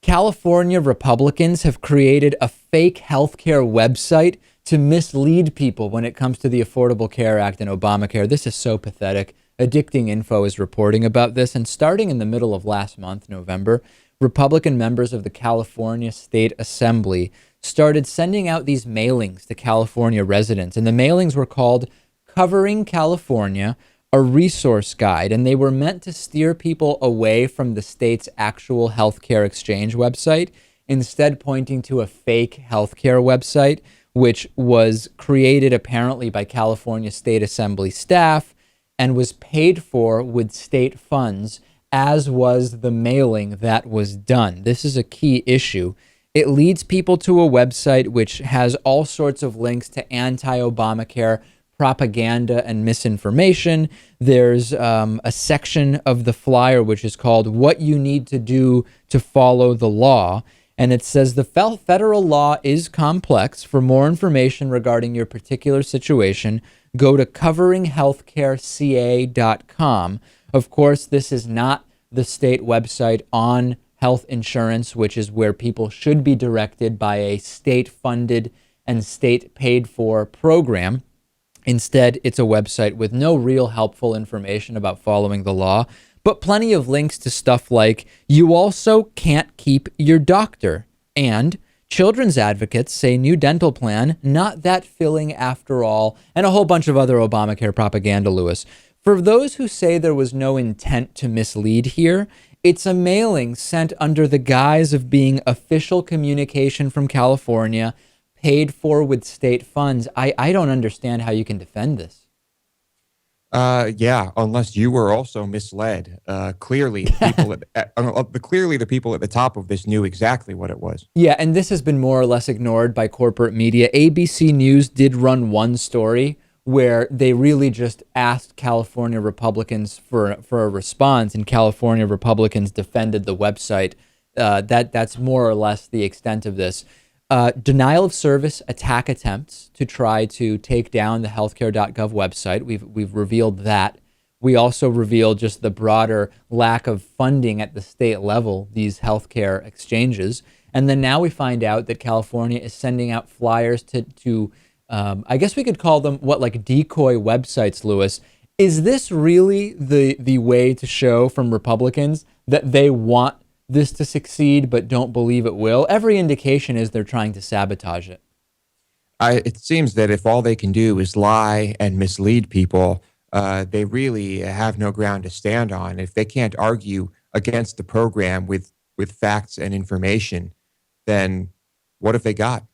California Republicans have created a fake healthcare website to mislead people when it comes to the Affordable Care Act and Obamacare. This is so pathetic. Addicting Info is reporting about this. And starting in the middle of last month, November, Republican members of the California State Assembly started sending out these mailings to California residents. And the mailings were called Covering California, a resource guide, and they were meant to steer people away from the state's actual healthcare exchange website, instead pointing to a fake healthcare website, which was created apparently by California State Assembly staff and was paid for with state funds, as was the mailing that was done. This is a key issue. It leads people to a website which has all sorts of links to anti-Obamacare propaganda and misinformation. There's a section of the flyer which is called What You Need to Do to Follow the Law. And it says the federal law is complex. For more information regarding your particular situation, go to coveringhealthcareca.com. Of course, this is not the state website on health insurance, which is where people should be directed by a state-funded and state-paid-for program. Instead, it's a website with no real helpful information about following the law, but plenty of links to stuff like you also can't keep your doctor, and children's advocates say new dental plan, not that filling after all, and a whole bunch of other Obamacare propaganda, Lewis. For those who say there was no intent to mislead here, it's a mailing sent under the guise of being official communication from California, paid for with state funds. I don't understand how you can defend this. Yeah, unless you were also misled. Clearly, the people at the top of this knew exactly what it was. Yeah, and this has been more or less ignored by corporate media. ABC News did run one story where they really just asked California Republicans for a response, and California Republicans defended the website. That's more or less the extent of this. Denial of service attack attempts to try to take down the healthcare.gov website. We've revealed that. We also revealed just the broader lack of funding at the state level, these healthcare exchanges. And then now we find out that California is sending out flyers to I guess we could call them like decoy websites, Lewis. Is this really the way to show from Republicans that they want this to succeed but don't believe it will? Every indication is they're trying to sabotage it. It seems that if all they can do is lie and mislead people, they really have no ground to stand on. If they can't argue against the program with facts and information, then what have they got?